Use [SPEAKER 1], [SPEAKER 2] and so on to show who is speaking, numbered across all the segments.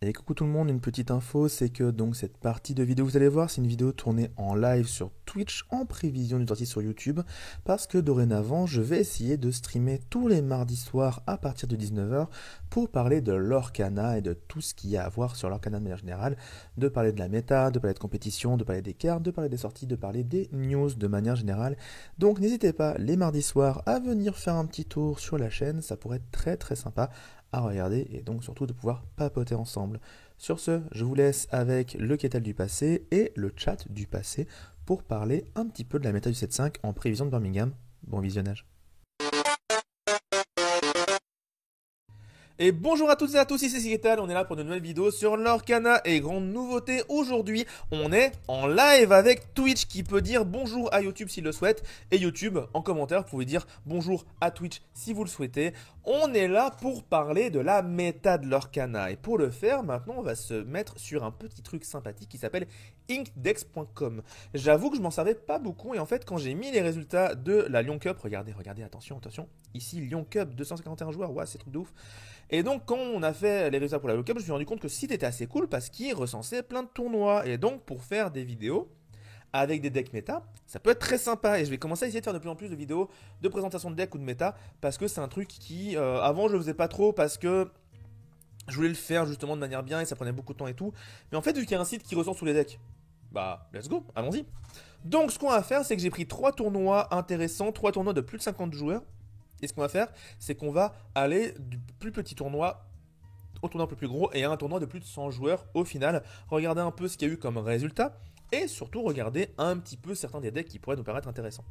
[SPEAKER 1] Et coucou tout le monde, une petite info, c'est que donc cette partie de vidéo, vous allez voir, c'est une vidéo tournée en live sur Twitch en prévision d'une sortie sur YouTube, parce que dorénavant, je vais essayer de streamer tous les mardis soirs à partir de 19h pour parler de l'Orcana et de tout ce qu'il y a à voir sur l'Orcana de manière générale, de parler de la méta, de parler de compétition, de parler des cartes, de parler des sorties, de parler des news de manière générale. Donc n'hésitez pas les mardis soirs à venir faire un petit tour sur la chaîne, ça pourrait être très très sympa à regarder et donc surtout de pouvoir papoter ensemble. Sur ce, je vous laisse avec le Ketel du passé et le chat du passé pour parler un petit peu de la méta du 7.5 en prévision de Birmingham. Bon visionnage. Et bonjour à toutes et à tous, ici c'est Ketal, on est là pour une nouvelle vidéo sur l'Orcana et grande nouveauté aujourd'hui, on est en live avec Twitch qui peut dire bonjour à YouTube s'il le souhaite et YouTube en commentaire vous pouvez dire bonjour à Twitch si vous le souhaitez. On est là pour parler de la méta de l'Orcana et pour le faire maintenant on va se mettre sur un petit truc sympathique qui s'appelle inkdex.com. J'avoue que je m'en servais pas beaucoup et en fait quand j'ai mis les résultats de la Lyon Cup, regardez, attention, ici Lyon Cup 251 joueurs, ouais c'est truc de ouf. Et donc, quand on a fait les résultats pour la World Cup, je me suis rendu compte que le site était assez cool parce qu'il recensait plein de tournois. Et donc, pour faire des vidéos avec des decks méta, ça peut être très sympa. Et je vais commencer à essayer de faire de plus en plus de vidéos de présentation de decks ou de méta parce que c'est un truc qui, avant, je le faisais pas trop parce que je voulais le faire justement de manière bien et ça prenait beaucoup de temps et tout. Mais en fait, vu qu'il y a un site qui recense tous les decks, bah, let's go, allons-y. Donc, ce qu'on va faire, c'est que j'ai pris 3 tournois intéressants, 3 tournois de plus de 50 joueurs. Et ce qu'on va faire, c'est qu'on va aller du plus petit tournoi au tournoi un peu plus gros et à un tournoi de plus de 100 joueurs au final. Regardez un peu ce qu'il y a eu comme résultat et surtout regarder un petit peu certains des decks qui pourraient nous paraître intéressants.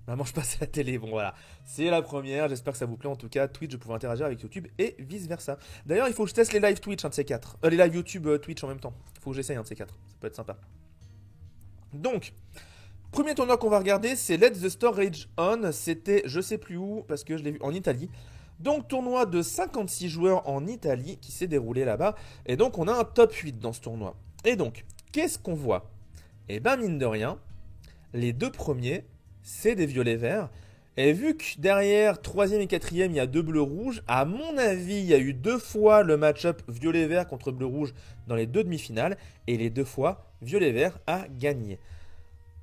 [SPEAKER 1] Maman, je passe à la télé, bon voilà, c'est la première, j'espère que ça vous plaît en tout cas. Twitch, je pouvais interagir avec YouTube et vice versa. D'ailleurs, il faut que je teste les live Twitch, un de ces quatre. Les live YouTube Twitch en même temps. Il faut que j'essaye un de ces quatre, ça peut être sympa. Donc, premier tournoi qu'on va regarder, c'est Let the Storage On. C'était je sais plus où, parce que je l'ai vu en Italie. Donc, tournoi de 56 joueurs en Italie qui s'est déroulé là-bas. Et donc, on a un top 8 dans ce tournoi. Et donc, qu'est-ce qu'on voit? Eh ben, mine de rien, les deux premiers, c'est des violets verts. Et vu que derrière, troisième et quatrième, il y a deux bleus rouges, à mon avis, il y a eu deux fois le match-up violet-vert contre bleu-rouge dans les deux demi-finales. Et les deux fois, violet-vert a gagné.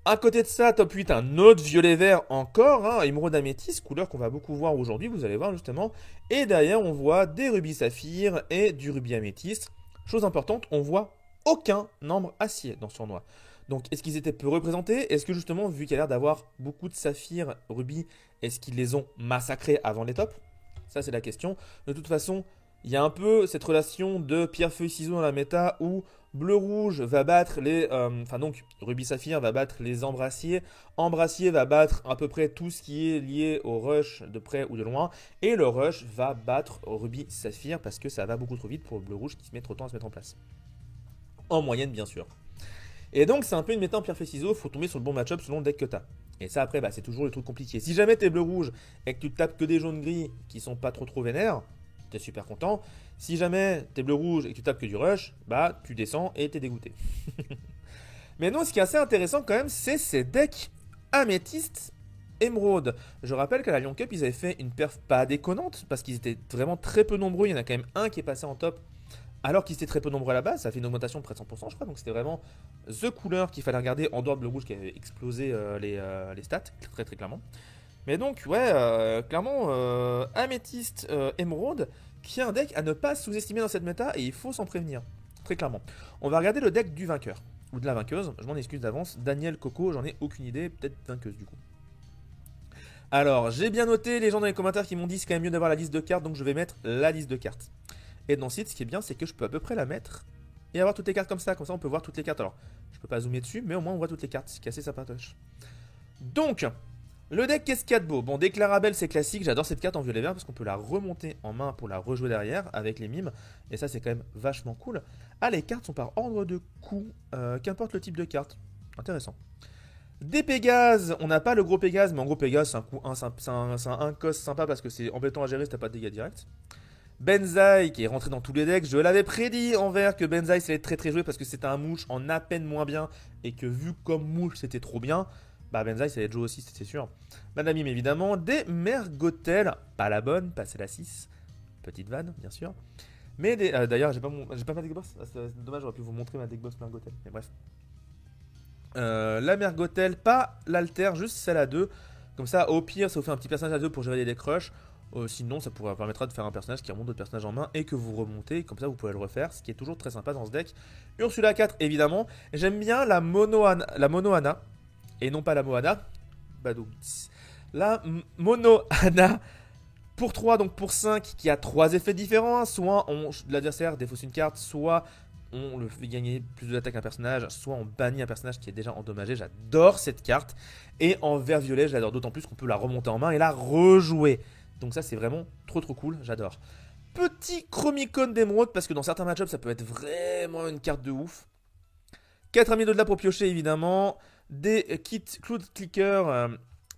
[SPEAKER 1] À côté de ça, top 8, un autre violet vert encore, hein, émeraude améthyste, couleur qu'on va beaucoup voir aujourd'hui, vous allez voir justement. Et derrière, on voit des rubis saphir et du rubis améthyste. Chose importante, on voit aucun ambre acier dans ce tournoi. Donc, est-ce qu'ils étaient peu représentés? Est-ce que justement, vu qu'il y a l'air d'avoir beaucoup de saphirs, rubis, est-ce qu'ils les ont massacrés avant les tops? Ça, c'est la question. De toute façon, il y a un peu cette relation de pierre-feuille-ciseaux dans la méta où bleu-rouge va battre les. Enfin, donc, rubis-saphir va battre les embrassiers. Embrassier va battre à peu près tout ce qui est lié au rush de près ou de loin. Et le rush va battre rubis-saphir parce que ça va beaucoup trop vite pour le bleu-rouge qui se met trop de temps à se mettre en place. En moyenne, bien sûr. Et donc, c'est un peu une méta en pierre-feuille-ciseaux. Faut tomber sur le bon match-up selon le deck que t'as. Et ça, après, bah, c'est toujours le truc compliqué. Si jamais t'es bleu-rouge et que tu tapes que des jaunes-gris qui sont pas trop vénères, t'es super content. Si jamais t'es bleu-rouge et que tu tapes que du rush, bah tu descends et t'es dégoûté. Mais non, ce qui est assez intéressant quand même, c'est ces decks améthyste émeraude. Je rappelle qu'à la Lyon Cup, ils avaient fait une perf pas déconnante parce qu'ils étaient vraiment très peu nombreux. Il y en a quand même un qui est passé en top alors qu'ils étaient très peu nombreux à la base. Ça a fait une augmentation de près de 100%, je crois. Donc c'était vraiment the couleur qu'il fallait regarder en dehors de bleu-rouge qui avait explosé les stats très très clairement. Mais donc, ouais, clairement, améthyste émeraude, qui est un deck à ne pas sous-estimer dans cette méta et il faut s'en prévenir. Très clairement. On va regarder le deck du vainqueur. Ou de la vainqueuse, je m'en excuse d'avance. Daniel Coco, j'en ai aucune idée, peut-être vainqueuse du coup. Alors, j'ai bien noté les gens dans les commentaires qui m'ont dit c'est quand même mieux d'avoir la liste de cartes, donc je vais mettre la liste de cartes. Et dans le site, ce qui est bien, c'est que je peux à peu près la mettre et avoir toutes les cartes comme ça on peut voir toutes les cartes. Alors, je peux pas zoomer dessus, mais au moins on voit toutes les cartes, ce qui est assez sympatoche. Donc, le deck, qu'est-ce qu'il y a de beau? Bon, Déclarabelle, c'est classique. J'adore cette carte en violet vert parce qu'on peut la remonter en main pour la rejouer derrière avec les mimes. Et ça, c'est quand même vachement cool. Ah, les cartes sont par ordre de coup, qu'importe le type de carte. Intéressant. Des Pégases, on n'a pas le gros Pégase, mais en gros, Pégase, c'est un coup 1, c'est un cost sympa parce que c'est embêtant à gérer si t'as pas de dégâts directs. Benzaï, qui est rentré dans tous les decks. Je l'avais prédit en vert que Benzaï, ça allait être très très joué parce que c'était un mouche en à peine moins bien et que vu comme mouche, c'était trop bien. Bah Benzaï, ça va être joué aussi, c'est sûr. Madame Mime, évidemment. Des Mergotel, pas la bonne, pas c'est la 6. Petite vanne, bien sûr. Mais d'ailleurs, j'ai pas ma deckbox. Ah, c'est dommage, j'aurais pu vous montrer ma deckbox Mergotel. Mais bref. La Mergotel, pas l'alter, juste celle à 2. Comme ça, au pire, ça vous fait un petit personnage à 2 pour gérer les deck rush. Sinon, ça pourrait permettre de faire un personnage qui remonte d'autres personnages en main et que vous remontez. Comme ça, vous pouvez le refaire, ce qui est toujours très sympa dans ce deck. Ursula 4, évidemment. J'aime bien la mono Ana. Et non pas la Moana. Badoum. La mono Ana. Pour 3, donc pour 5, qui a 3 effets différents. Soit l'adversaire défausse une carte, soit on le fait gagner plus d'attaque à un personnage, soit on bannit un personnage qui est déjà endommagé. J'adore cette carte. Et en vert violet, j'adore d'autant plus qu'on peut la remonter en main et la rejouer. Donc ça, c'est vraiment trop cool, j'adore. Petit Chromicone d'émeraude, parce que dans certains match-ups, ça peut être vraiment une carte de ouf. 4 amis de là pour piocher, évidemment. Des kits Cloud Clicker.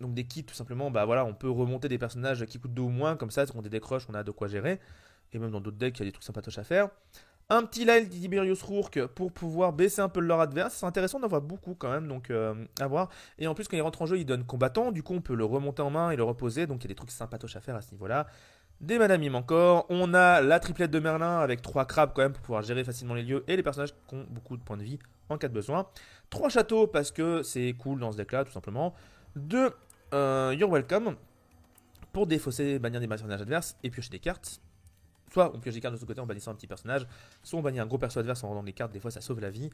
[SPEAKER 1] Donc des kits tout simplement, bah voilà, on peut remonter des personnages qui coûtent 2 ou moins, comme ça, on des décroches, on a de quoi gérer. Et même dans d'autres decks, il y a des trucs sympatoches à faire. Un petit Lyle Tiberius Rourke pour pouvoir baisser un peu le lore adverse. C'est intéressant d'en avoir beaucoup quand même, donc à voir. Et en plus, quand il rentre en jeu, il donne combattant, du coup on peut le remonter en main et le reposer, donc il y a des trucs sympatoches à faire à ce niveau-là. Des Madame encore. On a la triplette de Merlin avec 3 crabes quand même pour pouvoir gérer facilement les lieux et les personnages qui ont beaucoup de points de vie en cas de besoin. 3 châteaux parce que c'est cool dans ce deck-là, tout simplement. 2 You're Welcome pour défausser, bannir des personnages adverses et piocher des cartes. Soit on pioche des cartes de ce côté en bannissant un petit personnage, soit on bannit un gros perso adverse en rendant des cartes, des fois ça sauve la vie.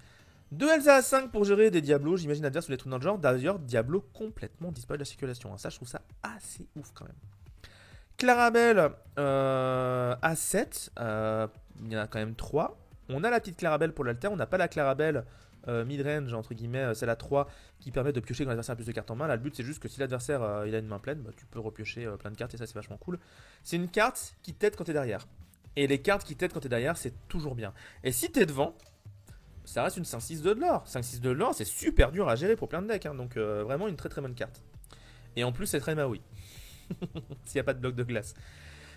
[SPEAKER 1] 2 Elsa à 5 pour gérer des Diablos, j'imagine adverses ou des trucs dans le genre. D'ailleurs, Diablo complètement disparu de la circulation. Ça, je trouve ça assez ouf quand même. Clarabelle à 7, il y en a quand même 3. On a la petite Clarabelle pour l'alter, on n'a pas la Clarabelle mid-range, entre guillemets, celle à 3 qui permet de piocher quand l'adversaire a plus de cartes en main. Là, le but c'est juste que si l'adversaire il a une main pleine, bah, tu peux repiocher plein de cartes et ça c'est vachement cool. C'est une carte qui t'aide quand t'es derrière. Et les cartes qui t'aident quand t'es derrière, c'est toujours bien. Et si t'es devant, ça reste une 5-6 de l'or. 5-6 de l'or, c'est super dur à gérer pour plein de decks. Hein, donc vraiment une très bonne carte. Et en plus, c'est très Maui. S'il n'y a pas de bloc de glace.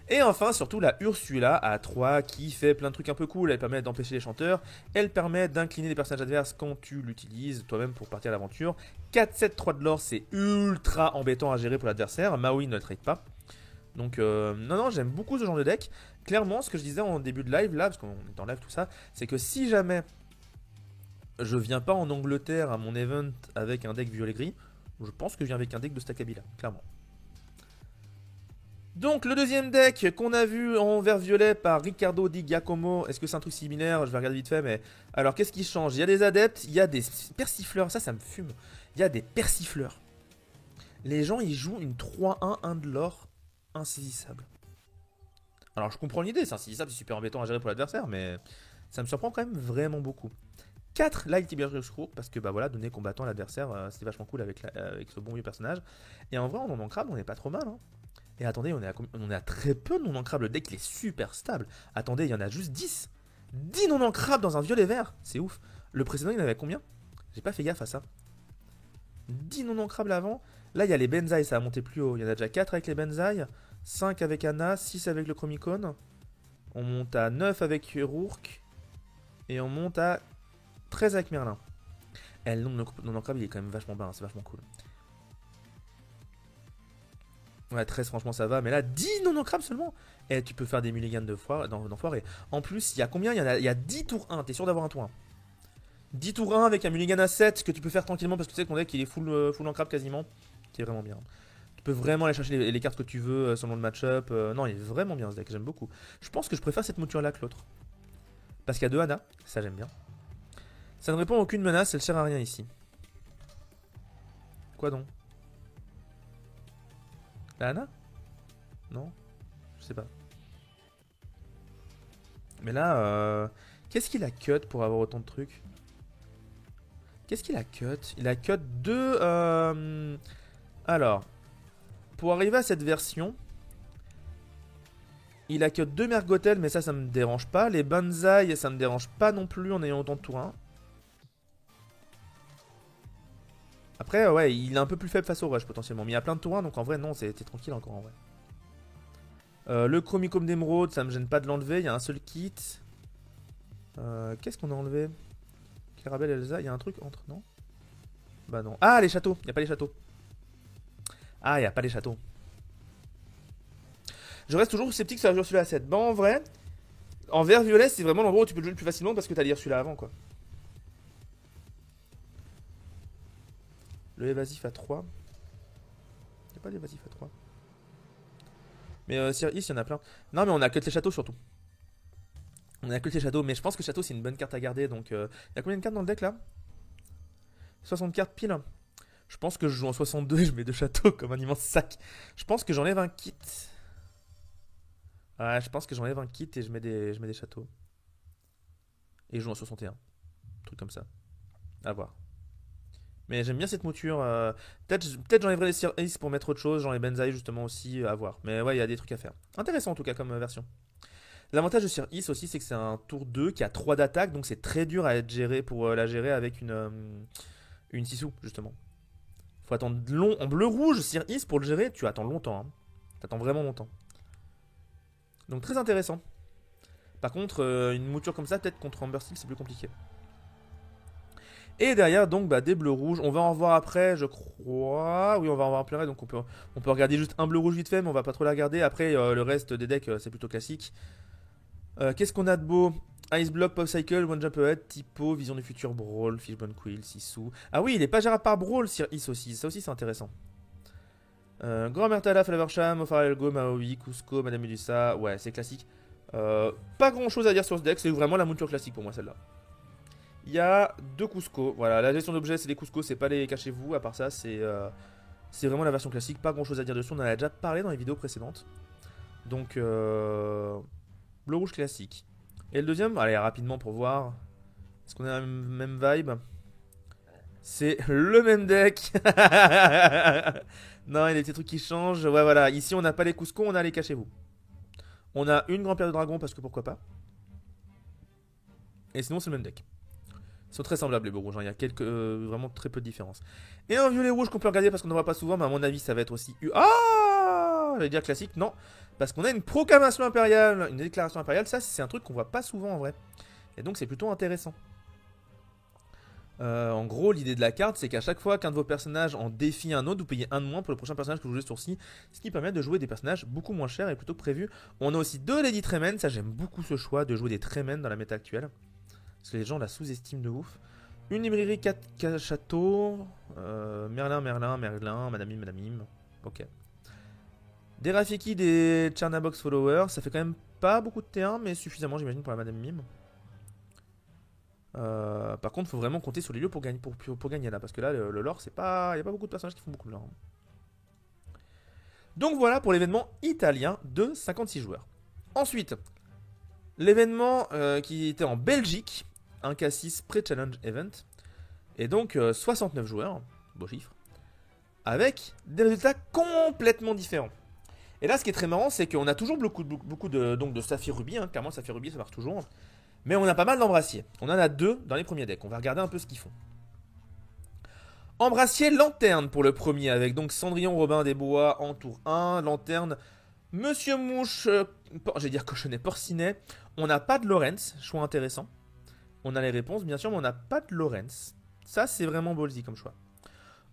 [SPEAKER 1] Et enfin, surtout la Ursula à 3 qui fait plein de trucs un peu cool. Elle permet d'empêcher les chanteurs. Elle permet d'incliner les personnages adverses quand tu l'utilises toi-même pour partir à l'aventure. 4-7-3 de l'or, c'est ultra embêtant à gérer pour l'adversaire. Maui ne le trade pas. Donc non, j'aime beaucoup ce genre de deck. Clairement, ce que je disais en début de live là, parce qu'on est en live tout ça, c'est que si jamais je viens pas en Angleterre à mon event avec un deck violet-gris, je pense que je viens avec un deck de Stackabila, clairement. Donc le deuxième deck qu'on a vu en vert violet par Ricardo Di Giacomo, est-ce que c'est un truc similaire? Je vais regarder vite fait, mais alors qu'est-ce qui change? Il y a des adeptes, il y a des persifleurs, ça me fume. Il y a des persifleurs. Les gens ils jouent une 3-1, 1 de l'or, insaisissable. Alors je comprends l'idée, c'est insaisissable, c'est super embêtant à gérer pour l'adversaire, mais ça me surprend quand même vraiment beaucoup. 4 Light Tiberius Rourke, parce que bah voilà, donner combattant à l'adversaire, c'était vachement cool avec ce bon vieux personnage. Et en vrai, en non-ancrable, on est pas trop mal. Hein. Et attendez, on est à très peu de non-ancrable. Le deck, il est super stable. Attendez, il y en a juste 10. 10 non-ancrables dans un violet vert. C'est ouf. Le précédent, il y en avait combien? J'ai pas fait gaffe à ça. 10 non-ancrables avant. Là, il y a les Benzaï, ça a monté plus haut. Il y en a déjà 4 avec les Benzaï, 5 avec Anna, 6 avec le Chromicone. On monte à 9 avec Rourke. Et on monte à 13 avec Merlin. Et le nombre de non-ancrables, il est quand même vachement bas. Hein, c'est vachement cool. Ouais, 13, franchement, ça va. Mais là, 10 non-ancrables seulement. Et tu peux faire des mulligans d'enfoirés. En plus, il y a combien? Il y a 10 tours 1. T'es sûr d'avoir un tour 1? 10 tours 1 avec un mulligan à 7 que tu peux faire tranquillement parce que tu sais que ton deck il est full ancrable quasiment. Qui est vraiment bien. Tu peux vraiment aller chercher les cartes que tu veux selon le match-up. Non, il est vraiment bien ce deck. J'aime beaucoup. Je pense que je préfère cette mouture là que l'autre. Parce qu'il y a 2 Anna. Ça, j'aime bien. Ça ne répond à aucune menace. Elle sert à rien ici. Quoi donc? La Anna? Non? Je sais pas. Mais là, qu'est-ce qu'il a cut pour avoir autant de trucs? Qu'est-ce qu'il a cut? Il a cut 2... Alors, pour arriver à cette version, il a cut 2 Mergotel, mais ça me dérange pas. Les Banzai, ça me dérange pas non plus en ayant autant de tour 1. Après, ouais, il est un peu plus faible face au rush potentiellement. Mais il y a plein de tours 1, donc en vrai, non, t'es tranquille encore en vrai. Le Chromicome d'émeraude, ça me gêne pas de l'enlever. Il y a un seul kit. Qu'est-ce qu'on a enlevé? Clarabelle, Elsa, il y a un truc entre, non? Bah non. Ah, les châteaux, il n'y a pas les châteaux. Ah, il n'y a pas les châteaux. Je reste toujours sceptique sur la Ursula à 7. Bon, en vrai, En vert violet, c'est vraiment l'endroit où tu peux le jouer le plus facilement parce que t'as lire celui-là avant, quoi. Le évasif à 3. Il n'y a pas d'évasif à 3. Mais Sir Is, il y en a plein. Non, mais on a que les châteaux surtout. On a que les châteaux, mais je pense que château c'est une bonne carte à garder. Donc, il y a combien de cartes dans le deck là? 60 cartes pile. Je pense que je joue en 62 et je mets 2 châteaux comme un immense sac. Je pense que j'enlève un kit. Ouais, je pense que j'enlève un kit et je mets des châteaux. Et je joue en 61. Un truc comme ça. À voir. Mais j'aime bien cette mouture. Peut-être j'enlèverai les Sir Ace pour mettre autre chose. J'enlève Benzaï justement aussi. À voir. Mais ouais, il y a des trucs à faire. Intéressant en tout cas comme version. L'avantage de Sir Is aussi, c'est que c'est un tour 2 qui a 3 d'attaque. Donc c'est très dur à être géré pour la gérer avec une Sissou justement. Faut attendre long. En bleu-rouge, Sir Is pour le gérer, tu attends longtemps. Hein. T'attends vraiment longtemps. Donc très intéressant. Par contre, une mouture comme ça, peut-être contre Amber Steel, c'est plus compliqué. Et derrière, donc, bah, des bleus-rouges. On va en revoir après, je crois. Oui, on va en voir plein. Donc, on peut regarder juste un bleu-rouge vite fait, mais on va pas trop la regarder. Après, le reste des decks, c'est plutôt classique. Qu'est-ce qu'on a de beau? Ice Block, Pop Cycle, One Jump Ahead, Typo, Vision du Futur, Brawl, Fishbone Quill, Sissou. Ah oui, il est pas gérable par Brawl, Sir Is aussi. Ça aussi, c'est intéressant. Grand Mertala, Flaversham, Ofarelgo, Maui, Cusco, Madame Medusa. Ouais, c'est classique. Pas grand chose à dire sur ce deck, c'est vraiment la mouture classique pour moi celle-là. Il y a 2 Cusco. Voilà, la gestion d'objets, c'est les Cusco, c'est pas les cachez-vous. À part ça, c'est vraiment la version classique. Pas grand chose à dire dessus, on en a déjà parlé dans les vidéos précédentes. Donc, bleu-rouge classique. Et le deuxième, allez, rapidement pour voir. Est-ce qu'on a la même vibe? C'est le même deck. Non, il y a des petits trucs qui changent. Ouais, voilà. Ici, on n'a pas les Cusco, on a les cachez-vous. On a une grande pierre de dragon parce que pourquoi pas. Et sinon, c'est le même deck. Ils sont très semblables les bleus rouges. Hein. Il y a vraiment très peu de différence. Et un violet rouge qu'on peut regarder parce qu'on ne voit pas souvent, mais à mon avis, ça va être aussi. Ah, j'allais dire classique, non. Parce qu'on a une proclamation impériale, une déclaration impériale. Ça, c'est un truc qu'on voit pas souvent en vrai. Et donc, c'est plutôt intéressant. En gros, l'idée de la carte, c'est qu'à chaque fois qu'un de vos personnages en défie un autre, vous payez un de moins pour le prochain personnage que vous jouez ce tour-ci, ce qui permet de jouer des personnages beaucoup moins chers et plutôt que prévu. On a aussi 2 Lady Tremen, ça j'aime beaucoup ce choix de jouer des Tremen dans la méta actuelle, parce que les gens la sous-estiment de ouf. Une librairie 4 châteaux, Merlin, Madame Mime, ok. Des Rafiki, des Chernabox Followers, ça fait quand même pas beaucoup de T1, mais suffisamment j'imagine pour la Madame Mime. Par contre, il faut vraiment compter sur les lieux pour gagner là, parce que là, le lore, c'est pas, il y a pas beaucoup de personnages qui font beaucoup de lore. Donc voilà pour l'événement italien de 56 joueurs. Ensuite, l'événement qui était en Belgique, un K6 Pré-Challenge Event, et donc 69 joueurs, beau chiffre, avec des résultats complètement différents. Et là, ce qui est très marrant, c'est qu'on a toujours beaucoup de Saphir Ruby, hein, clairement Saphir Ruby ça marche toujours. Mais on a pas mal d'embrassiers. On en a 2 dans les premiers decks. On va regarder un peu ce qu'ils font. Embrassier Lanterne pour le premier, avec donc Cendrillon Robin des Bois en tour 1. Lanterne, Monsieur Mouche, j'allais dire Cochonnet Porcinet. On n'a pas de Lorenz, choix intéressant. On a les réponses, bien sûr, mais on n'a pas de Lorenz. Ça, c'est vraiment ballsy comme choix.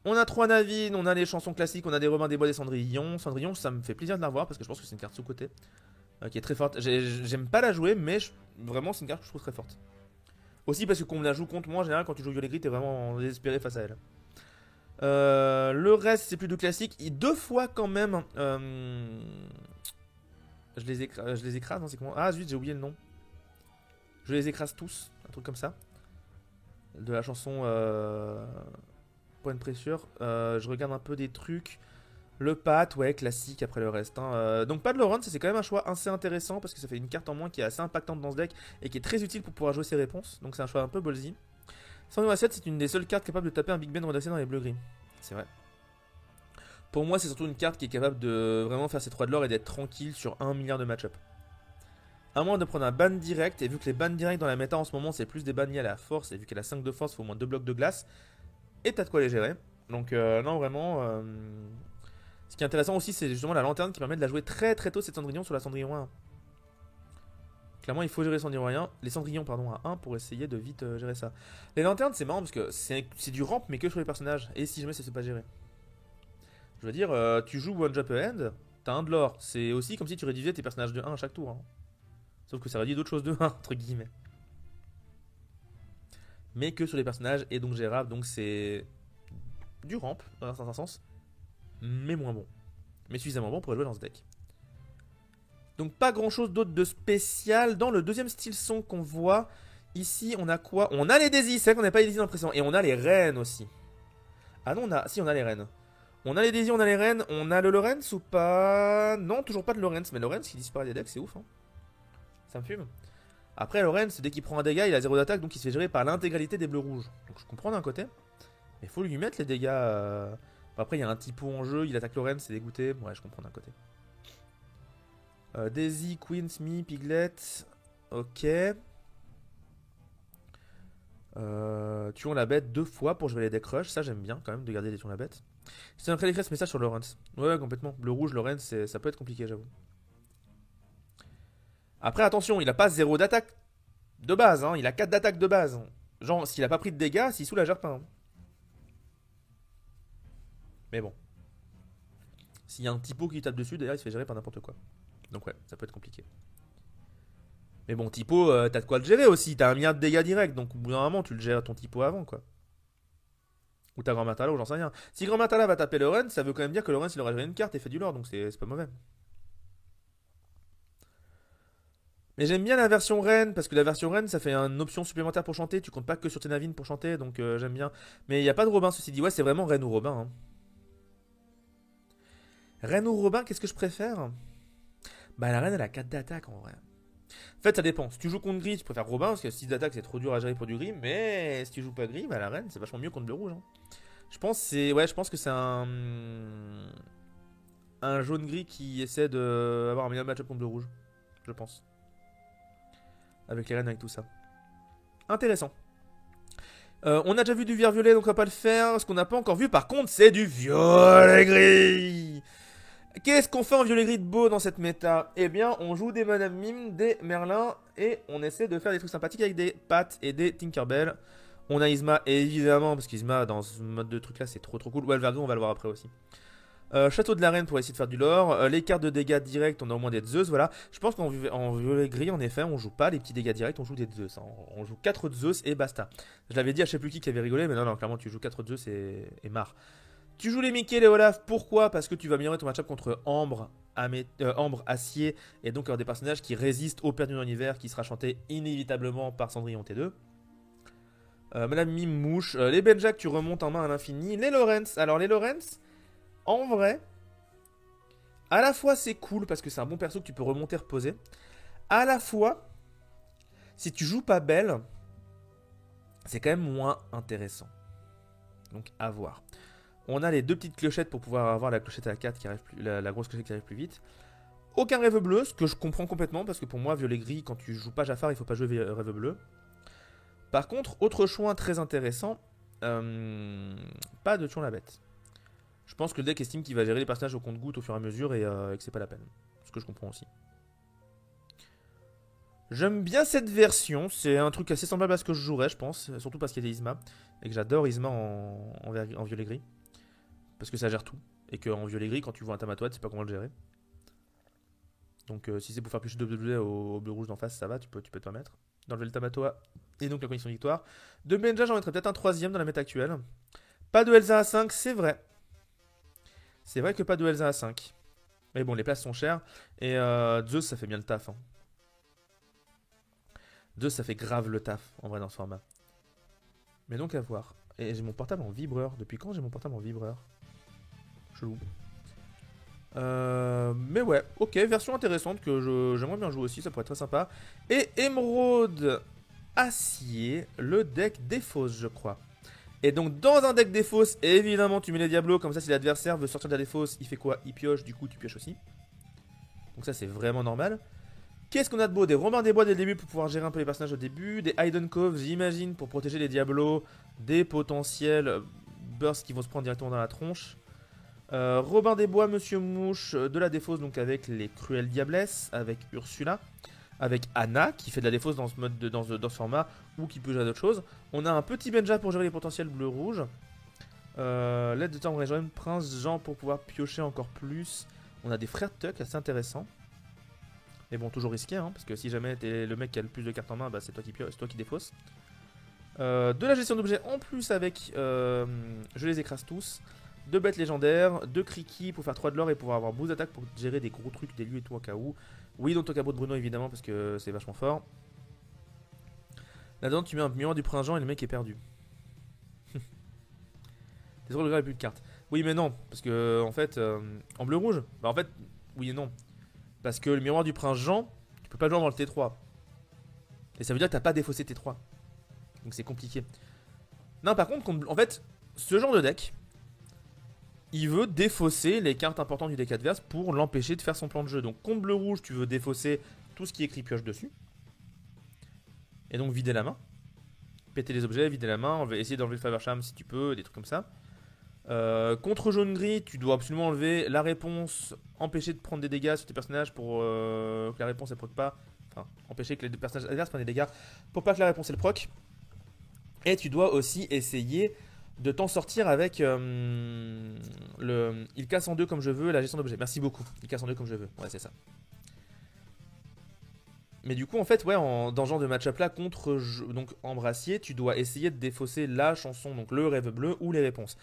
[SPEAKER 1] On a 3 Navines, on a les chansons classiques, on a des Robin des Bois, des Cendrillon. Cendrillon, ça me fait plaisir de la voir parce que je pense que c'est une carte sous-côté. Qui est très forte. J'aime pas la jouer, mais vraiment, c'est une carte que je trouve très forte. Aussi parce que quand on la joue contre moi, en général, quand tu joues Violet Gris, t'es vraiment désespéré face à elle. Le reste, c'est plus de classique. Et 2 fois quand même. Je les écrase, non, c'est comment? Ah, zut, j'ai oublié le nom. Je les écrase tous, un truc comme ça. De la chanson Point de Pressure. Je regarde un peu des trucs. Le Pat, ouais, classique après le reste. Hein. Donc pas de Laurent, c'est quand même un choix assez intéressant parce que ça fait une carte en moins qui est assez impactante dans ce deck et qui est très utile pour pouvoir jouer ses réponses. Donc c'est un choix un peu ballsy. Cendrillon A7, c'est une des seules cartes capables de taper un Big Ben redressé dans les bleus-gris. C'est vrai. Pour moi, c'est surtout une carte qui est capable de vraiment faire ses 3 de l'or et d'être tranquille sur 1 milliard de match-up. À moins de prendre un ban direct, et vu que les bans directs dans la méta en ce moment, c'est plus des bans liés à la force, et vu qu'elle a 5 de force, il faut au moins 2 blocs de glace, et t'as de quoi les gérer. Donc non, vraiment... Ce qui est intéressant aussi, c'est justement la lanterne qui permet de la jouer très très tôt cette Cendrillon sur la Cendrillon 1. Clairement, il faut gérer les Cendrillons pardon, à 1 pour essayer de vite gérer ça. Les lanternes, c'est marrant parce que c'est du ramp, mais que sur les personnages. Et si jamais ça se fait pas gérer. Je veux dire, tu joues One Jump Ahead, t'as un de l'or. C'est aussi comme si tu réduisais tes personnages de 1 à chaque tour. Hein. Sauf que ça redit d'autres choses de 1, entre guillemets. Mais que sur les personnages et donc gérable, donc c'est du ramp dans un certain sens, mais moins bon. Mais suffisamment bon pour jouer dans ce deck. Donc pas grand chose d'autre de spécial. Dans le deuxième style son qu'on voit, ici on a quoi? On a les Daisy, c'est vrai qu'on n'a pas les Daisy dans le précédent. Et on a les reines aussi. Ah non, si on a les reines. On a les Daisy, on a les reines. On a le Lorenz ou pas? Non, toujours pas de Lorenz. Mais Lorenz qui disparaît des decks, c'est ouf. Hein. Ça me fume. Après, Lorenz, dès qu'il prend un dégât, il a 0 d'attaque, donc il se fait gérer par l'intégralité des bleus-rouges. Donc je comprends d'un côté. Mais il faut lui mettre les dégâts. Après, il y a un typo en jeu, il attaque Lorenz, c'est dégoûté. Ouais, je comprends d'un côté. Daisy, Queen, Smee, Piglet. Ok. Tuons la bête 2 fois pour jouer les deck rush. Ça, j'aime bien quand même de garder les tuons la bête. C'est un très écrit ce message sur Lorenz. Ouais, complètement. Bleu-rouge, Lorenz, ça peut être compliqué, j'avoue. Après, attention, il a pas 0 d'attaque de base, hein. Il a 4 d'attaque de base. Genre, s'il a pas pris de dégâts, s'il sous la gère pas. Hein. Mais bon. S'il y a un typo qui tape dessus, d'ailleurs, il se fait gérer par n'importe quoi. Donc ouais, ça peut être compliqué. Mais bon, typo, t'as de quoi le gérer aussi. T'as un milliard de dégâts directs, donc au bout d'un moment, tu le gères ton typo avant, quoi. Ou t'as Grand Matala, ou j'en sais rien. Si Grand Matala va taper Lorenz, ça veut quand même dire que Lorenz, il aura géré une carte et fait du lore, donc c'est pas mauvais. Mais j'aime bien la version reine, parce que la version reine, ça fait une option supplémentaire pour chanter. Tu comptes pas que sur tes navines pour chanter, donc j'aime bien. Mais il n'y a pas de Robin, ceci dit. Ouais, c'est vraiment reine ou Robin. Hein. Reine ou Robin, qu'est-ce que je préfère? Bah, la reine, elle a 4 d'attaque en vrai. En fait, ça dépend. Si tu joues contre gris, tu préfères Robin, parce que 6 d'attaque, c'est trop dur à gérer pour du gris. Mais si tu joues pas gris, bah, la reine, c'est vachement mieux contre bleu rouge. Hein. Je pense que c'est un jaune-gris qui essaie d'avoir un meilleur match-up contre bleu rouge. Je pense. Avec les reines, avec tout ça. Intéressant. On a déjà vu du vert-violet, donc on va pas le faire. Ce qu'on n'a pas encore vu, par contre, c'est du violet-gris. Qu'est-ce qu'on fait en violet-gris de beau dans cette méta? Eh bien, on joue des Madame Mime, des Merlin, et on essaie de faire des trucs sympathiques avec des Pat et des Tinkerbell. On a Isma, évidemment, parce qu'Isma, dans ce mode de truc là, c'est trop cool. Ou Alvergo, on va le voir après aussi. Château de la Reine pour essayer de faire du lore. Les cartes de dégâts directs, on a au moins des Zeus, voilà. Je pense qu'en violet-gris, en effet, on joue pas les petits dégâts directs, on joue des Zeus. Hein. On joue 4 Zeus et basta. Je l'avais dit à je sais plus qui avait rigolé, mais non, clairement, tu joues 4 Zeus et marre. Tu joues les Mickey, les Olaf, pourquoi? Parce que tu vas améliorer ton match-up contre Ambre, Acier, et donc avoir des personnages qui résistent au perdu dans l'univers, qui sera chanté inévitablement par Cendrillon T2. Madame Mime Mouche, les Benjac, tu remontes en main à l'infini. Les Lorenz, alors les Lorenz, en vrai, à la fois c'est cool parce que c'est un bon perso que tu peux remonter, reposer. À la fois, si tu joues pas belle, c'est quand même moins intéressant. Donc à voir. On a les 2 petites clochettes pour pouvoir avoir la clochette à 4 qui arrive plus, la grosse clochette qui arrive plus vite. Aucun rêve bleu, ce que je comprends complètement parce que pour moi, violet gris, quand tu joues pas Jafar, il faut pas jouer rêve bleu. Par contre, autre choix très intéressant, pas de tuon la bête. Je pense que le deck estime qu'il va gérer les personnages au compte-goutte au fur et à mesure et que c'est pas la peine. Ce que je comprends aussi. J'aime bien cette version, c'est un truc assez semblable à ce que je jouerais, je pense. Surtout parce qu'il y a des Isma. Et que j'adore Isma en violet gris. Parce que ça gère tout. Et qu'en violet gris, quand tu vois un Tamatoa, tu sais pas comment le gérer. Donc si c'est pour faire plus de bleu au bleu rouge d'en face, ça va, tu peux te permettre. D'enlever le Tamatoa. Et donc la condition de victoire. De Benja, j'en mettrais peut-être un 3ème dans la méta actuelle. Pas de Elsa à 5, c'est vrai. C'est vrai que pas de Elsa à 5. Mais bon, les places sont chères. Et Zeus, ça fait bien le taf. Hein. Zeus, ça fait grave le taf, en vrai, dans ce format. Mais donc, à voir. Et j'ai mon portable en vibreur. Depuis quand j'ai mon portable en vibreur? Chelou. Mais ouais, ok, version intéressante que j'aimerais bien jouer aussi, ça pourrait être très sympa. Et Émeraude Acier, le deck Défausse, je crois. Et donc dans un deck Défausse, évidemment tu mets les Diablos, comme ça si l'adversaire veut sortir de la Défausse, il fait quoi? Il pioche, du coup tu pioches aussi. Donc ça c'est vraiment normal. Qu'est-ce qu'on a de beau? Des Robin des Bois dès le début pour pouvoir gérer un peu les personnages au début. Des Hidden Coves, j'imagine, pour protéger les Diablos des potentiels bursts qui vont se prendre directement dans la tronche. Robin des Bois, Monsieur Mouche, de la défausse donc avec les Cruelles Diablesses, avec Ursula, avec Anna qui fait de la défausse dans ce mode dans ce format ou qui peut gérer d'autres choses. On a un petit Benja pour gérer les potentiels bleu-rouge. L'aide de temps Jeune, Prince Jean pour pouvoir piocher encore plus. On a des frères Tuck assez intéressants. Mais bon, toujours risqué, hein, parce que si jamais t'es le mec qui a le plus de cartes en main, bah, c'est toi qui défausse. De la gestion d'objets en plus avec je les écrase tous. 2 bêtes légendaires, 2 Kriki pour faire 3 de l'or et pouvoir avoir boost d'attaque pour gérer des gros trucs, des lieux et tout au cas où. Oui, donc Tokabo de Bruno évidemment parce que c'est vachement fort. Là-dedans, tu mets un miroir du prince Jean et le mec est perdu. T'es sûr le gars a plus de cartes. Oui, mais non, parce que en fait, en bleu-rouge, bah en fait, oui et non. Parce que le miroir du prince Jean, tu peux pas le jouer dans le T3. Et ça veut dire que t'as pas défaussé T3. Donc c'est compliqué. Non, par contre, en fait, ce genre de deck, il veut défausser les cartes importantes du deck adverse pour l'empêcher de faire son plan de jeu. Donc contre bleu-rouge, tu veux défausser tout ce qui est écrit pioche dessus. Et donc vider la main. Péter les objets, vider la main, on va essayer d'enlever le Faversham si tu peux, des trucs comme ça. Contre jaune-gris, tu dois absolument enlever la réponse, empêcher de prendre des dégâts sur tes personnages pour que la réponse elle proc pas. Enfin, empêcher que les personnages adverses prennent des dégâts pour pas que la réponse elle proc. Et tu dois aussi essayer de t'en sortir avec il casse en deux comme je veux, la gestion d'objets. Merci beaucoup, il casse en deux comme je veux. Ouais, c'est ça. Mais du coup, en fait, ouais, dans ce genre de match-up là, contre donc Embrassier, tu dois essayer de défausser la chanson, donc le rêve bleu ou les réponses.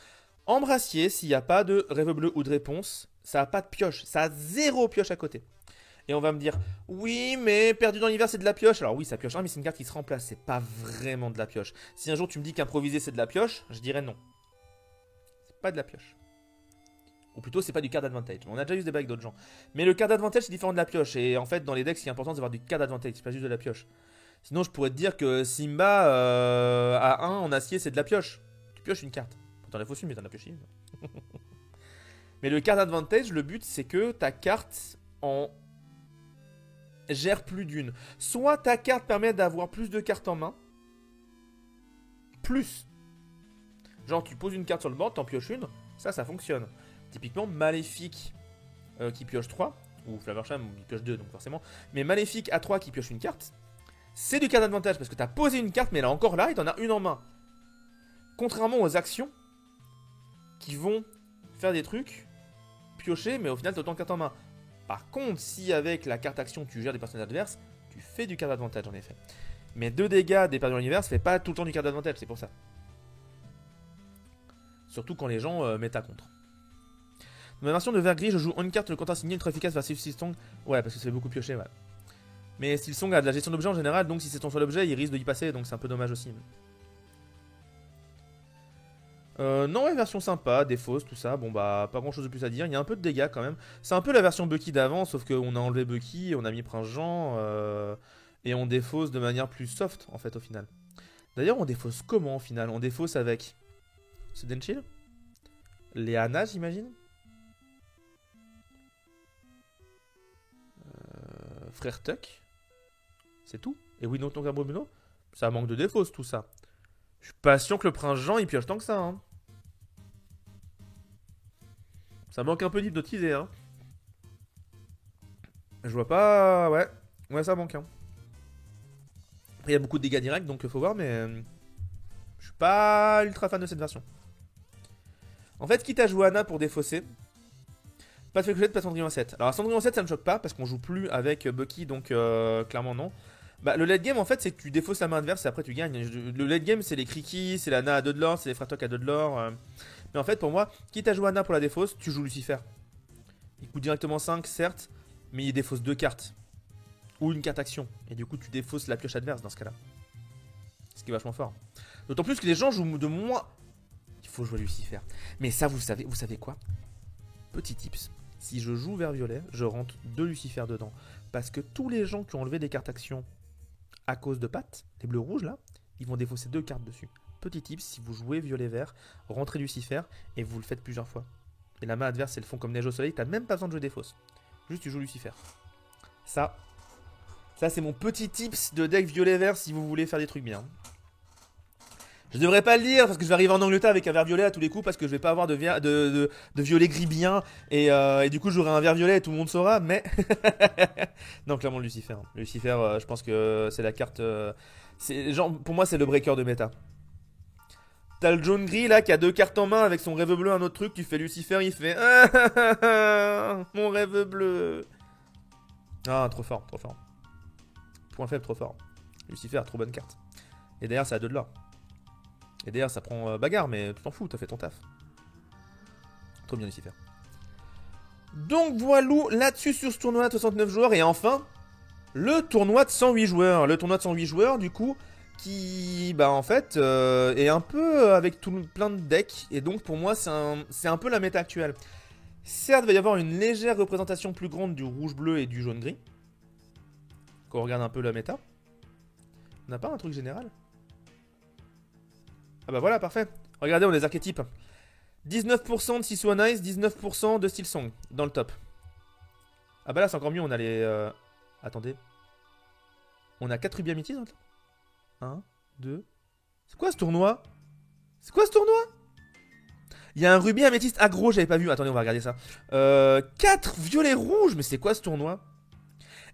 [SPEAKER 1] Embrassier, s'il n'y a pas de rêve bleu ou de réponse, ça n'a pas de pioche, ça a 0 pioche à côté. Et on va me dire, oui, mais perdu dans l'hiver, c'est de la pioche. Alors oui, ça pioche, mais c'est une carte qui se remplace, c'est pas vraiment de la pioche. Si un jour tu me dis qu'improviser c'est de la pioche, je dirais non. C'est pas de la pioche. Ou plutôt, c'est pas du card advantage. On a déjà eu ce débat avec d'autres gens. Mais le card advantage, c'est différent de la pioche. Et en fait, dans les decks, ce qui est important, c'est d'avoir du card advantage, c'est pas juste de la pioche. Sinon, je pourrais te dire que Simba à 1 en acier, c'est de la pioche. Tu pioches une carte. T'en as faussé, mais t'en as pioché une. Mais le card advantage, le but, c'est que ta carte en gère plus d'une. Soit ta carte permet d'avoir plus de cartes en main. Plus. Genre, tu poses une carte sur le board, t'en pioches une. Ça fonctionne. Typiquement, Maléfique qui pioche 3, ou Flaversham qui pioche 2, donc forcément. Mais Maléfique à 3 qui pioche une carte, c'est du card advantage parce que tu as posé une carte, mais elle est encore là et tu en as une en main. Contrairement aux actions qui vont faire des trucs, piocher, mais au final tu as autant de cartes en main. Par contre, si avec la carte action tu gères des personnages adverses, tu fais du card advantage en effet. Mais 2 dégâts des pertes dans l'univers, ça fait pas tout le temps du card advantage, c'est pour ça. Surtout quand les gens mettent à contre. Dans ma version de vert gris, je joue une carte le contre-assigné ultra efficace versus Silsong. Ouais, parce que ça fait beaucoup piocher, ouais. Mais Silsong a de la gestion d'objet en général, donc si c'est ton seul objet, il risque de y passer, donc c'est un peu dommage aussi. Non, ouais, version sympa, défausse, tout ça. Bon, bah, pas grand chose de plus à dire. Il y a un peu de dégâts quand même. C'est un peu la version Bucky d'avant, sauf qu'on a enlevé Bucky, on a mis Prince Jean, et on défausse de manière plus soft, en fait, au final. D'ailleurs, on défausse comment, au final? On défausse avec Sudenchill, Léana, j'imagine. Frère Tuck. C'est tout. Et oui, non, ton Bruno. Ça manque de défausse, tout ça. Je suis pas sûr que le prince Jean il pioche tant que ça. Hein. Ça manque un peu d'hypnotiser. Hein. Je vois pas. Ouais. Ouais, ça manque. Hein. Il y a beaucoup de dégâts directs, donc faut voir, mais. Je suis pas ultra fan de cette version. En fait, quitte à jouer Anna pour défausser. Pas de fléchette, pas Cendrillon 7. Alors, Cendrillon 7, ça me choque pas parce qu'on joue plus avec Bucky, donc clairement non. Bah, le late game, en fait, c'est que tu défausses la main adverse et après tu gagnes. Le late game, c'est les Kriki, c'est l'Anna à 2 de l'or, c'est les Fratok à 2 de l'or. Mais en fait, pour moi, quitte à jouer Anna pour la défausse, tu joues Lucifer. Il coûte directement 5, certes, mais il défausse 2 cartes. Ou une carte action. Et du coup, tu défausses la pioche adverse dans ce cas-là. Ce qui est vachement fort. D'autant plus que les gens jouent de moins. Il faut jouer Lucifer. Mais ça, vous savez quoi? Petit tips. Si je joue vert violet, je rentre 2 Lucifer dedans. Parce que tous les gens qui ont enlevé des cartes actions à cause de pattes, les bleus rouges là, ils vont défausser 2 cartes dessus. Petit tips, si vous jouez violet vert, rentrez Lucifer et vous le faites plusieurs fois. Et la main adverse, elles font comme neige au soleil, t'as même pas besoin de jouer des fausses. Juste tu joues Lucifer. Ça c'est mon petit tips de deck violet vert si vous voulez faire des trucs bien. Je devrais pas le dire parce que je vais arriver en Angleterre avec un vert violet à tous les coups parce que je vais pas avoir de violet gris bien et du coup j'aurai un vert violet et tout le monde saura mais non clairement Lucifer. Lucifer je pense que c'est la carte genre pour moi c'est le breaker de méta. T'as le jaune gris là qui a 2 cartes en main avec son rêve bleu un autre truc, tu fais Lucifer, il fait mon rêve bleu. Ah, trop fort, trop fort. Point faible, trop fort. Lucifer, trop bonne carte. Et derrière, ça a 2 de l'or. Et derrière, ça prend bagarre, mais tu t'en fous, t'as fait ton taf. Trop bien, Lucifer. Donc voilà, là-dessus sur ce tournoi de 69 joueurs. Et enfin, le tournoi de 108 joueurs. Le tournoi de 108 joueurs, du coup, qui, bah en fait, est un peu avec plein de decks. Et donc pour moi, c'est un peu la méta actuelle. Certes, il va y avoir une légère représentation plus grande du rouge-bleu et du jaune-gris. Quand on regarde un peu la méta. On n'a pas un truc général? Ah bah voilà, parfait. Regardez, on a les archétypes. 19% de Sisua Nice, 19% de Steel Song dans le top. Ah bah là, c'est encore mieux, on a les... Attendez. On a 4 rubis améthystes dans le top. 1, 2... C'est quoi ce tournoi? C'est quoi ce tournoi? Il y a un rubis améthyste aggro, j'avais pas vu. Attendez, on va regarder ça. 4 violets rouges, mais c'est quoi ce tournoi?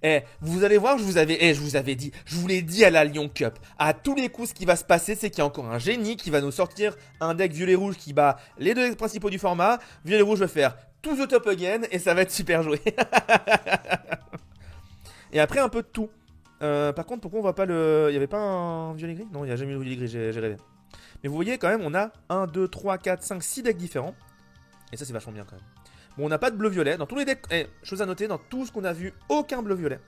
[SPEAKER 1] Eh, vous allez voir, je vous avais dit, je vous l'ai dit à la Lyon Cup. À tous les coups, ce qui va se passer, c'est qu'il y a encore un génie qui va nous sortir un deck violet-rouge qui bat les 2 principaux du format. Violet-rouge va faire tout the top again et ça va être super joué. Et après, un peu de tout. Par contre, pourquoi on voit pas le... Il y avait pas un violet-gris? Non, il n'y a jamais eu de violet-gris, j'ai rêvé. Mais vous voyez quand même, on a 1, 2, 3, 4, 5, 6 decks différents. Et ça, c'est vachement bien quand même. Bon, on n'a pas de bleu-violet. Dans tous les decks, chose à noter, dans tout ce qu'on a vu, aucun bleu-violet.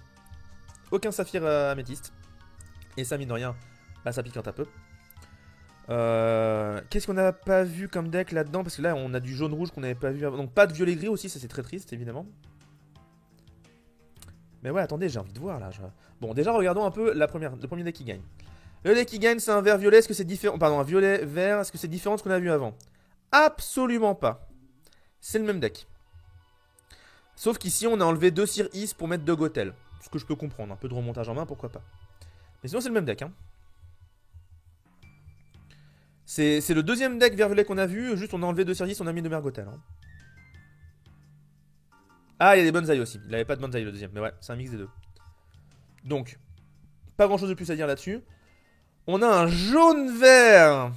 [SPEAKER 1] Aucun saphir améthyste. Et ça, mine de rien, bah, ça pique un peu. Qu'est-ce qu'on n'a pas vu comme deck là-dedans? Parce que là, on a du jaune-rouge qu'on n'avait pas vu avant. Donc, pas de violet-gris aussi, ça c'est très triste, évidemment. Mais ouais, attendez, j'ai envie de voir là. Bon, déjà, regardons un peu le premier deck qui gagne. Le deck qui gagne, c'est un vert-violet. Est-ce que c'est différent? Pardon, un violet-vert. Est-ce que c'est différent de ce qu'on a vu avant? Absolument pas. C'est le même deck. Sauf qu'ici, on a enlevé 2 Sir Is pour mettre 2 Gothel. Ce que je peux comprendre. Un peu de remontage en main, pourquoi pas. Mais sinon, c'est le même deck. Hein. C'est le deuxième deck vert-violet qu'on a vu. Juste, on a enlevé 2 Sir Is, on a mis 2 Gothel. Hein. Ah, il y a des bonsaïs aussi. Il n'avait pas de bonsaïs le deuxième. Mais ouais, c'est un mix des deux. Donc, pas grand chose de plus à dire là-dessus. On a un jaune-vert.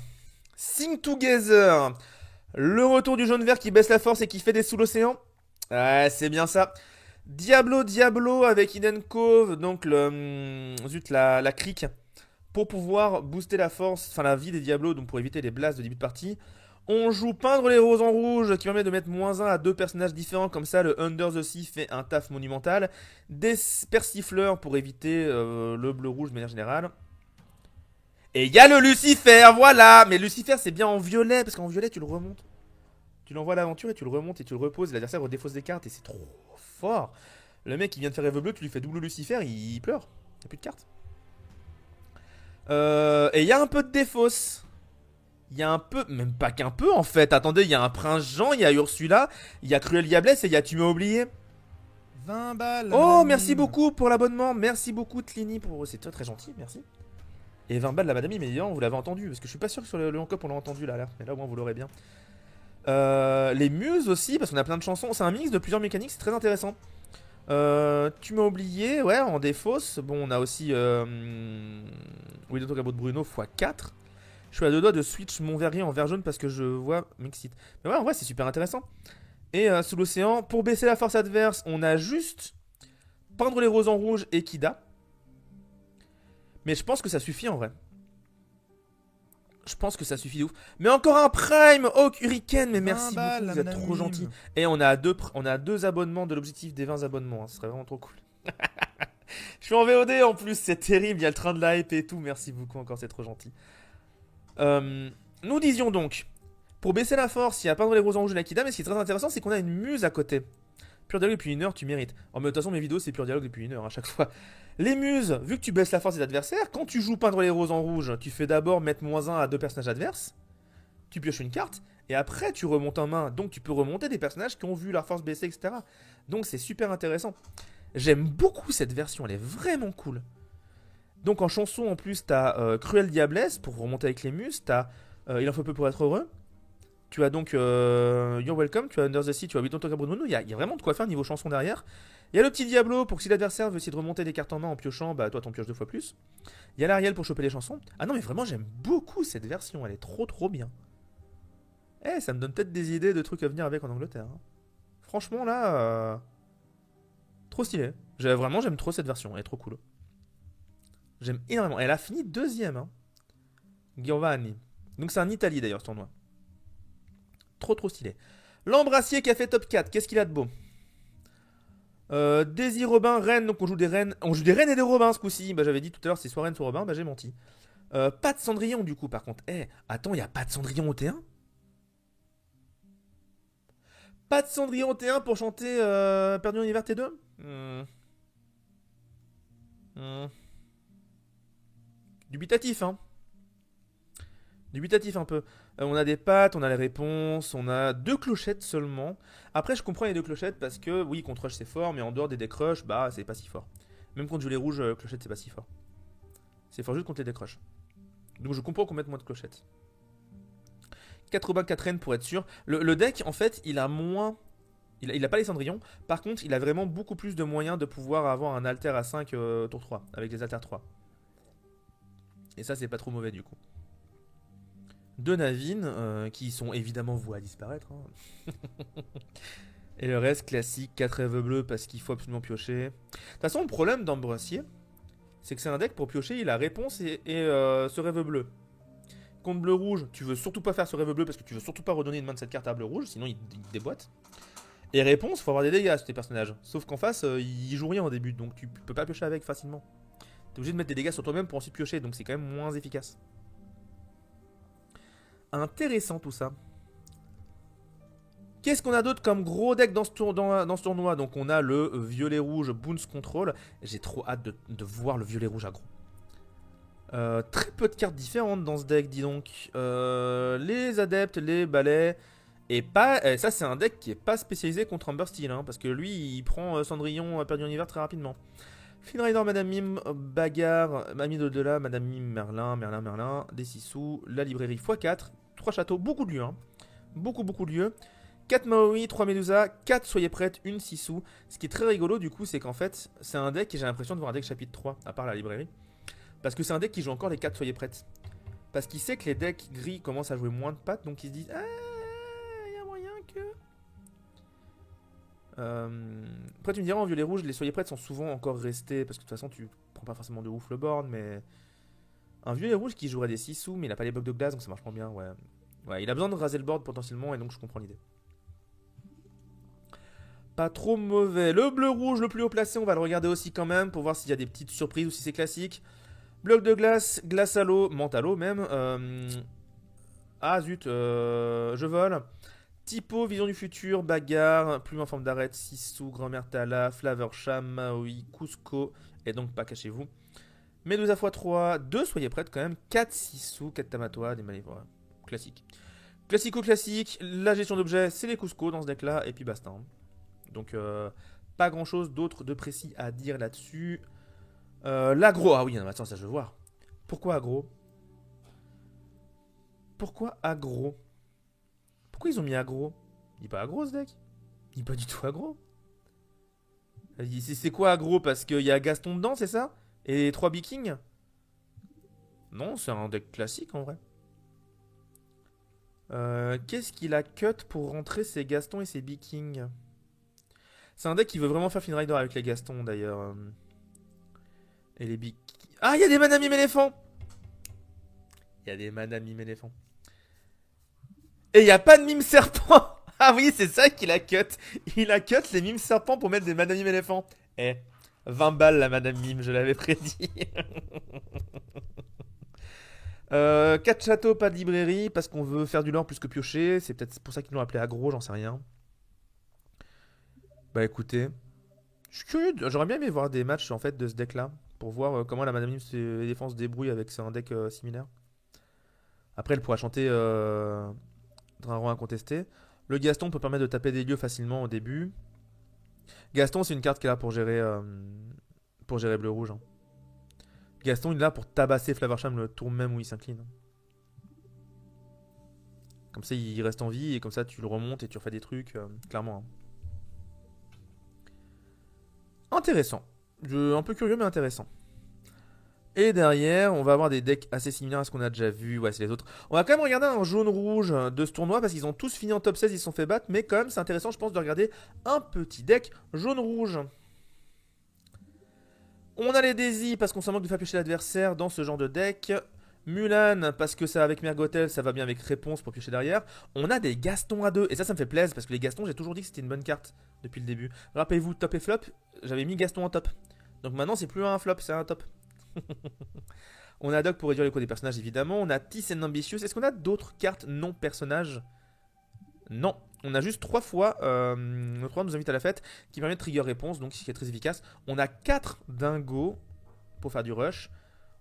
[SPEAKER 1] Sing Together. Le retour du jaune-vert qui baisse la force et qui fait des sous l'océan. Ouais, c'est bien ça. Diablo avec Eden Cove, donc la crique, pour pouvoir booster la force, enfin la vie des Diablos, donc pour éviter les blasts de début de partie. On joue peindre les roses en rouge, qui permet de mettre -1 à 2 personnages différents, comme ça le Under the Sea fait un taf monumental. Des persifleurs pour éviter le bleu-rouge de manière générale. Et il y a le Lucifer, voilà. Mais Lucifer c'est bien en violet, parce qu'en violet tu le remontes. Tu l'envoies à l'aventure et tu le remontes et tu le reposes. L'adversaire redéfausse des cartes et c'est trop fort. Le mec qui vient de faire rêve bleu, tu lui fais double Lucifer, il pleure. Il n'y a plus de cartes. Et il y a un peu de défausse. Il y a un peu, même pas qu'un peu en fait. Attendez, il y a un Prince Jean, il y a Ursula, il y a Cruel Diablesse et il y a Tu m'as oublié.
[SPEAKER 2] 20 balles.
[SPEAKER 1] Oh, merci beaucoup pour l'abonnement. Merci beaucoup Tlini pour... C'est très, très gentil, merci. Et 20 balles la madame, mais évidemment vous l'avez entendu. Parce que je suis pas sûr que sur le Hancop on l'a entendu là. Mais là au moins vous l'aurez bien. Les muses aussi, parce qu'on a plein de chansons. C'est un mix de plusieurs mécaniques, c'est très intéressant. Tu m'as oublié, ouais, en défausse. Bon, on a aussi Oui, le Cabot de Bruno x4. Je suis à 2 doigts de switch mon verrier en vert jaune parce que je vois Mixit. Mais ouais, en vrai, c'est super intéressant. Et sous l'océan, pour baisser la force adverse, on a juste peindre les roses en rouge et Kida. Mais je pense que ça suffit en vrai. Je pense que ça suffit de ouf. Mais encore un Prime Hawk Hurricane. Mais merci beaucoup, vous êtes trop gentil. Et on a 2 abonnements de l'objectif des 20 abonnements. Hein. Ce serait vraiment trop cool. Je suis en VOD en plus, c'est terrible. Il y a le train de la hype et tout. Merci beaucoup encore, c'est trop gentil. Nous disions donc, pour baisser la force, il y a peindre les roses en rouge et la Kida. Mais ce qui est très intéressant, c'est qu'on a une muse à côté. Pur dialogue depuis 1 heure, tu mérites. Oh, mais de toute façon, mes vidéos, c'est pur dialogue depuis 1 heure à chaque fois. Les muses, vu que tu baisses la force des adversaires, quand tu joues peindre les roses en rouge, tu fais d'abord mettre -1 à 2 personnages adverses. Tu pioches une carte, et après tu remontes en main. Donc tu peux remonter des personnages qui ont vu leur force baisser, etc. Donc c'est super intéressant. J'aime beaucoup cette version, elle est vraiment cool. Donc en chanson, en plus, t'as Cruel Diablesse pour remonter avec les muses. T'as Il en faut peu pour être heureux. Tu as donc You're Welcome, tu as Under the Sea, tu as We Don't Talk About Moon. Il y a vraiment de quoi faire niveau chanson derrière. Il y a le petit Diablo pour que si l'adversaire veut essayer de remonter des cartes en main en piochant, bah toi t'en pioches 2 fois plus. Il y a l'Ariel pour choper les chansons. Ah non mais vraiment j'aime beaucoup cette version, elle est trop bien. Eh, ça me donne peut-être des idées de trucs à venir avec en Angleterre. Hein. Franchement là, trop stylé. Vraiment, j'aime trop cette version, elle est trop cool. J'aime énormément. Elle a fini deuxième, hein. Giovanni. Donc c'est un Italie d'ailleurs ce tournoi. Trop stylé. L'Embrassier qui a fait top 4, qu'est-ce qu'il a de beau? Daisy Robin, Rennes, donc on joue des Rennes. On joue des Rennes et des Robins ce coup-ci. Bah j'avais dit tout à l'heure c'est soit Rennes soit Robin, bah j'ai menti. Pas de Cendrillon du coup par contre. Attends, il n'y a pas de Cendrillon au T1? Pas de Cendrillon au T1 pour chanter Perdu en hiver T2? Dubitatif, hein. Dubitatif un peu. On a des pattes, on a les réponses, on a 2 clochettes seulement. Après, je comprends les 2 clochettes parce que, oui, contre rush c'est fort, mais en dehors des deck-rush, bah c'est pas si fort. Même contre les rouges, clochette c'est pas si fort. C'est fort juste contre les deck-rush. Donc je comprends qu'on mette moins de clochettes. 84 reines pour être sûr. Le deck, en fait, il a moins. Il a pas les cendrillons. Par contre, il a vraiment beaucoup plus de moyens de pouvoir avoir un alter à 5 tour 3 avec les alter 3. Et ça, c'est pas trop mauvais du coup. 2 Navines qui sont évidemment voués à disparaître. Hein. Et le reste classique, 4 rêves bleus parce qu'il faut absolument piocher. De toute façon, le problème d'Embrassier, c'est que c'est un deck pour piocher, il a réponse et ce rêve bleu. Contre bleu rouge, tu veux surtout pas faire ce rêve bleu parce que tu veux surtout pas redonner une main de cette carte à bleu rouge, sinon il déboîte. Et réponse, faut avoir des dégâts sur tes personnages. Sauf qu'en face, il joue rien au début, donc tu peux pas piocher avec facilement. T'es obligé de mettre des dégâts sur toi-même pour ensuite piocher, donc c'est quand même moins efficace. Intéressant tout ça. Qu'est-ce qu'on a d'autre comme gros deck dans ce tournoi? Donc on a le violet-rouge Bounce Control. J'ai trop hâte de voir le violet-rouge aggro. Très peu de cartes différentes dans ce deck, dis donc. Les adeptes, les balais. Et pas, ça c'est un deck qui est pas spécialisé contre Amber Steel, hein, parce que lui il prend Cendrillon perdu en hiver très rapidement. Finrider, Madame Mime, Bagarre, Mamie d'au-delà, Madame Mime, Merlin, des 6 sous, la librairie x4, 3 châteaux, beaucoup de lieux, hein. Beaucoup de lieux. 4 Maui, 3 Medusa, 4 Soyez prêtes, 1 6 sous. Ce qui est très rigolo du coup, c'est qu'en fait, c'est un deck et j'ai l'impression de voir un deck chapitre 3, à part la librairie. Parce que c'est un deck qui joue encore les 4 Soyez prêtes. Parce qu'il sait que les decks gris commencent à jouer moins de pattes, donc ils se disent il y a moyen que. Après tu me diras en violet rouge les soyez prêtes sont souvent encore restés parce que de toute façon tu prends pas forcément de ouf le board, mais un violet rouge qui jouerait des 6 sous mais il a pas les blocs de glace donc ça marche pas bien. Ouais, il a besoin de raser le board potentiellement et donc je comprends l'idée. Pas trop mauvais. Le bleu rouge le plus haut placé, on va le regarder aussi quand même pour voir s'il y a des petites surprises ou si c'est classique. Bloc de glace, glace à l'eau, menthe à l'eau même. Ah zut, je vole. Typo, Vision du futur, Bagarre, Plume en forme d'arête, Sissou, Grand-mère Tala, Flaversham, Maui, Cusco, et donc pas cachez-vous. Medusa x3, 2 soyez prêtes quand même, 4 Sissou, 4 Tamatoa, des manivres, classique. Classico-classique, la gestion d'objets, c'est les Cusco dans ce deck-là, et puis basta. Donc pas grand-chose d'autre de précis à dire là-dessus. L'agro, ah oui, non, attends, ça je veux voir. Pourquoi agro? Pourquoi agro? Pourquoi ils ont mis aggro? Il est pas aggro ce deck? Il est pas du tout aggro. C'est quoi aggro? Parce qu'il y a Gaston dedans, c'est ça? Et les 3 Vikings? Non, c'est un deck classique en vrai. Qu'est-ce qu'il a cut pour rentrer ses Gaston et ses Vikings? C'est un deck qui veut vraiment faire Finrider avec les Gaston d'ailleurs. Et les Vikings. Ah, il y a des Manamime éléphants! Il y a des Manamime éléphants. Et il n'y a pas de mime serpent. Ah oui, c'est ça qu'il a cut. Il a cut les mimes serpents pour mettre des Madame Mime éléphants. 20 balles la Madame Mime, je l'avais prédit. 4 châteaux, pas de librairie, parce qu'on veut faire du lore plus que piocher. C'est peut-être pour ça qu'ils l'ont appelé aggro, j'en sais rien. Bah écoutez, je suis curieux, j'aurais bien aimé voir des matchs en fait de ce deck là, pour voir comment la Madame Mime se débrouille avec un deck similaire. Après elle pourra chanter... Dragon incontesté. Le Gaston peut permettre de taper des lieux facilement au début. Gaston, c'est une carte qui est là pour gérer bleu-rouge. Hein. Gaston, il est là pour tabasser Flaversham le tour même où il s'incline. Comme ça, il reste en vie et comme ça, tu le remontes et tu refais des trucs, clairement. Hein. Intéressant. Un peu curieux, mais intéressant. Et derrière, on va avoir des decks assez similaires à ce qu'on a déjà vu. Ouais, c'est les autres. On va quand même regarder un jaune-rouge de ce tournoi parce qu'ils ont tous fini en top 16, ils se sont fait battre. Mais quand même, c'est intéressant, je pense, de regarder un petit deck jaune-rouge. On a les Daisy parce qu'on s'en manque de faire piocher l'adversaire dans ce genre de deck. Mulan parce que ça avec Mergotel, ça va bien avec Réponse pour piocher derrière. On a des Gastons à 2 et ça me fait plaisir parce que les Gastons, j'ai toujours dit que c'était une bonne carte depuis le début. Rappelez-vous, top et flop, j'avais mis Gaston en top. Donc maintenant, c'est plus un flop, c'est un top. On a Doc pour réduire les coûts des personnages évidemment. On a Tis and Ambitious. Est-ce qu'on a d'autres cartes non personnages? Non. On a juste 3 fois notre roi nous invite à la fête qui permet de trigger réponse, donc ce qui est très efficace. On a 4 dingos pour faire du rush.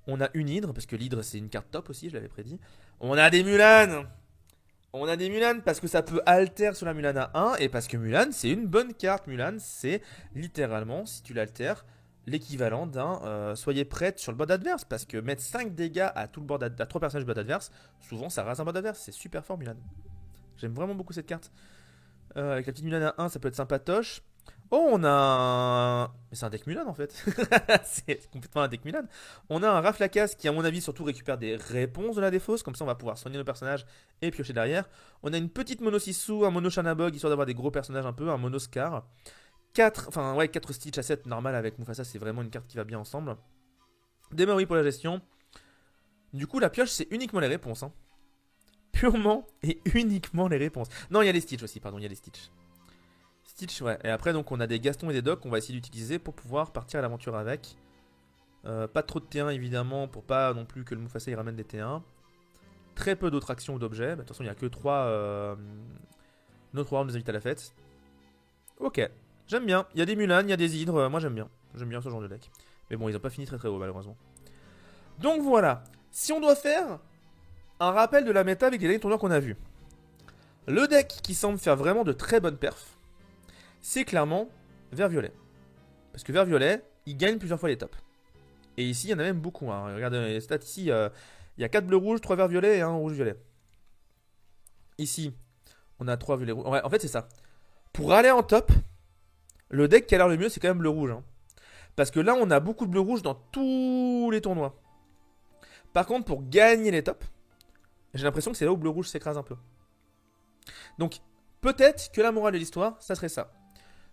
[SPEAKER 1] On a une hydre, parce que l'hydre c'est une carte top aussi, je l'avais prédit. On a des Mulan. On a des Mulan parce que ça peut alter sur la Mulan à 1 et parce que Mulan c'est une bonne carte. Mulan c'est littéralement, si tu l'altères, l'équivalent d'un soyez prête sur le board adverse. Parce que mettre 5 dégâts à tout le board à 3 personnages du board adverse, souvent ça rase un board adverse. C'est super fort Mulan. J'aime vraiment beaucoup cette carte. Avec la petite Mulan à 1, ça peut être sympatoche. Oh, on a un... Mais c'est un deck Mulan en fait. C'est complètement un deck Mulan. On a un Raflakas qui, à mon avis, surtout récupère des réponses de la défausse. Comme ça, on va pouvoir soigner nos personnages et piocher derrière. On a une petite mono Sissou, un mono Shanabog, histoire d'avoir des gros personnages un peu, un mono Scar. 4 Stitch à 7 normal avec Mufasa, c'est vraiment une carte qui va bien ensemble. Des Maori pour la gestion. Du coup, la pioche, c'est uniquement les réponses. Hein. Purement et uniquement les réponses. Non, il y a les Stitch aussi, pardon, il y a les Stitch. Stitch, ouais. Et après, donc, on a des Gastons et des Doc qu'on va essayer d'utiliser pour pouvoir partir à l'aventure avec. Pas trop de T1 évidemment, pour pas non plus que le Mufasa il ramène des T1. Très peu d'autres actions ou d'objets. De toute façon, il n'y a que 3 notre roi nous invite à la fête. Ok, j'aime bien. Il y a des Mulan, il y a des hydres. Moi, j'aime bien. J'aime bien ce genre de deck. Mais bon, ils n'ont pas fini très très haut, malheureusement. Donc voilà. Si on doit faire un rappel de la méta avec les derniers tourneurs qu'on a vus. Le deck qui semble faire vraiment de très bonnes perfs, c'est clairement vert-violet. Parce que vert-violet, il gagne plusieurs fois les tops. Et ici, il y en a même beaucoup. Hein. Regardez les stats ici, il y a 4 bleus rouges, 3 verts violets et 1 rouge violet. Ici, on a 3 violets rouges. Ouais, en fait, c'est ça. Pour aller en top, le deck qui a l'air le mieux, c'est quand même bleu-rouge. Hein. Parce que là, on a beaucoup de bleu-rouge dans tous les tournois. Par contre, pour gagner les tops, j'ai l'impression que c'est là où bleu-rouge s'écrase un peu. Donc, peut-être que la morale de l'histoire, ça serait ça.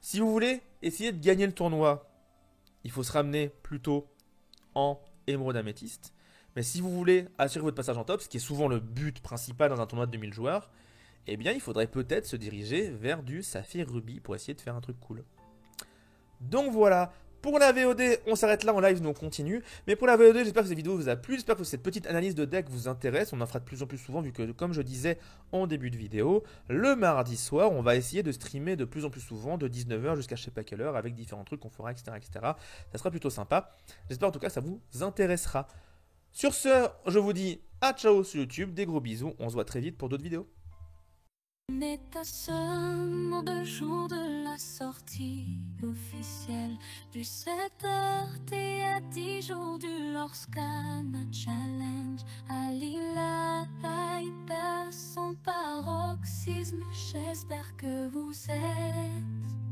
[SPEAKER 1] Si vous voulez essayer de gagner le tournoi, il faut se ramener plutôt en émeraude améthyste. Mais si vous voulez assurer votre passage en top, ce qui est souvent le but principal dans un tournoi de 2000 joueurs, eh bien il faudrait peut-être se diriger vers du saphir rubis pour essayer de faire un truc cool. Donc voilà, pour la VOD, on s'arrête là en live, nous on continue. Mais pour la VOD, j'espère que cette vidéo vous a plu, j'espère que cette petite analyse de deck vous intéresse. On en fera de plus en plus souvent vu que, comme je disais en début de vidéo, le mardi soir, on va essayer de streamer de plus en plus souvent, de 19h jusqu'à je sais pas quelle heure, avec différents trucs qu'on fera, etc., etc. Ça sera plutôt sympa. J'espère en tout cas que ça vous intéressera. Sur ce, je vous dis à ciao sur YouTube, des gros bisous, on se voit très vite pour d'autres vidéos.
[SPEAKER 3] On est à seulement 2 jours de la sortie officielle du 7RT à 10 jours du Lordscana Challenge. Alila hyper son paroxysme, j'espère que vous êtes